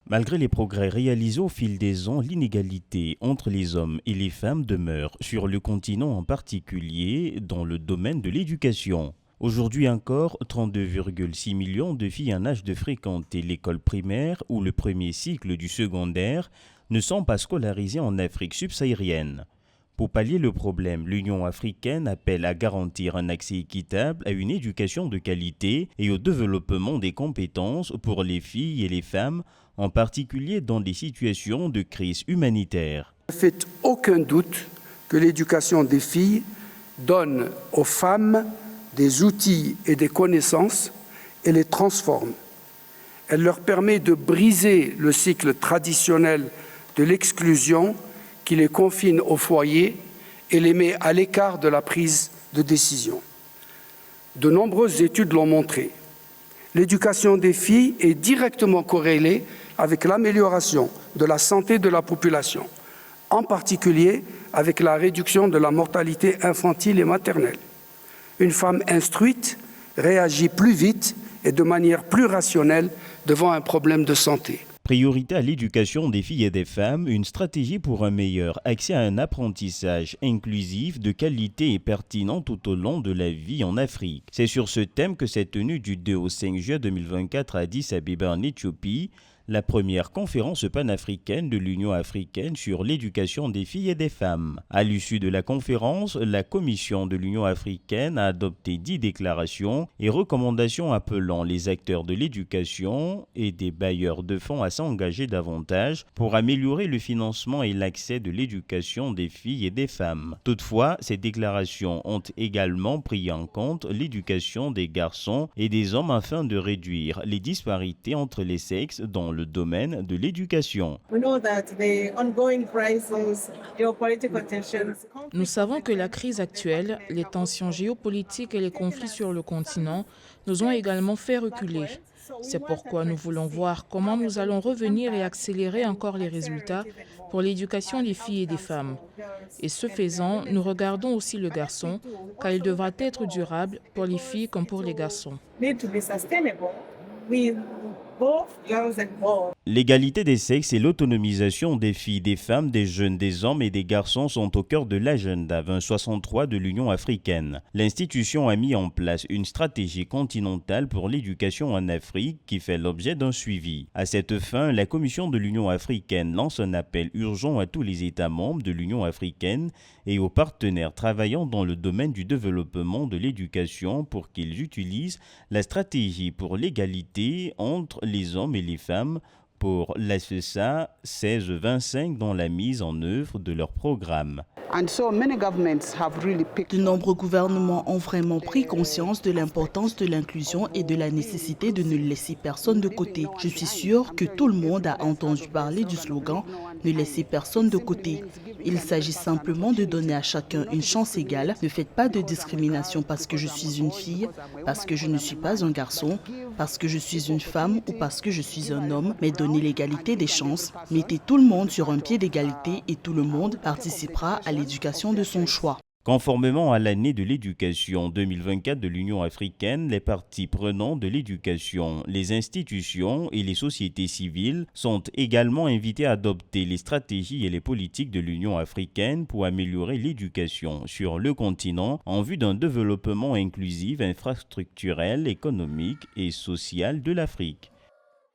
Malgré les progrès réalisés au fil des ans, l'inégalité entre les hommes et les femmes demeure, sur le continent en particulier, dans le domaine de l'éducation. Aujourd'hui encore, 32,6 millions de filles en âge de fréquenter l'école primaire ou le premier cycle du secondaire ne sont pas scolarisées en Afrique subsaharienne. Pour pallier le problème, l'Union africaine appelle à garantir un accès équitable à une éducation de qualité et au développement des compétences pour les filles et les femmes, en particulier dans des situations de crise humanitaire. Ne fait aucun doute que l'éducation des filles donne aux femmes des outils et des connaissances et les transforme. Elle leur permet de briser le cycle traditionnel de l'exclusion qui les confine au foyer et les met à l'écart de la prise de décision. De nombreuses études l'ont montré. L'éducation des filles est directement corrélée avec l'amélioration de la santé de la population, en particulier avec la réduction de la mortalité infantile et maternelle. Une femme instruite réagit plus vite et de manière plus rationnelle devant un problème de santé. Priorité à l'éducation des filles et des femmes, une stratégie pour un meilleur accès à un apprentissage inclusif, de qualité et pertinent tout au long de la vie en Afrique. C'est sur ce thème que s'est tenue du 2 au 5 juin 2024 à Addis Abeba en Éthiopie, la première conférence panafricaine de l'Union africaine sur l'éducation des filles et des femmes. À l'issue de la conférence, la Commission de l'Union africaine a adopté 10 déclarations et recommandations appelant les acteurs de l'éducation et des bailleurs de fonds à s'engager davantage pour améliorer le financement et l'accès de l'éducation des filles et des femmes. Toutefois, ces déclarations ont également pris en compte l'éducation des garçons et des hommes afin de réduire les disparités entre les sexes dans le domaine de l'éducation. Nous savons que la crise actuelle, les tensions géopolitiques et les conflits sur le continent nous ont également fait reculer. C'est pourquoi nous voulons voir comment nous allons revenir et accélérer encore les résultats pour l'éducation des filles et des femmes. Et ce faisant, nous regardons aussi le garçon, car il devra être durable pour les filles comme pour les garçons. L'égalité des sexes et l'autonomisation des filles, des femmes, des jeunes, des hommes et des garçons sont au cœur de l'agenda 2063 de l'Union africaine. L'institution a mis en place une stratégie continentale pour l'éducation en Afrique qui fait l'objet d'un suivi. À cette fin, la Commission de l'Union africaine lance un appel urgent à tous les États membres de l'Union africaine et aux partenaires travaillant dans le domaine du développement de l'éducation pour qu'ils utilisent la stratégie pour l'égalité entre les hommes et les femmes pour l'ASFESA 16-25 dans la mise en œuvre de leur programme. De nombreux gouvernements ont vraiment pris conscience de l'importance de l'inclusion et de la nécessité de ne laisser personne de côté. Je suis sûre que tout le monde a entendu parler du slogan « Ne laissez personne de côté ». Il s'agit simplement de donner à chacun une chance égale. Ne faites pas de discrimination parce que je suis une fille, parce que je ne suis pas un garçon, parce que je suis une femme ou parce que je suis un homme, mais donnez l'égalité des chances. Mettez tout le monde sur un pied d'égalité et tout le monde participera à l'éducation de son choix. Conformément à l'année de l'éducation 2024 de l'Union africaine, les parties prenantes de l'éducation, les institutions et les sociétés civiles sont également invitées à adopter les stratégies et les politiques de l'Union africaine pour améliorer l'éducation sur le continent en vue d'un développement inclusif, infrastructurel, économique et social de l'Afrique.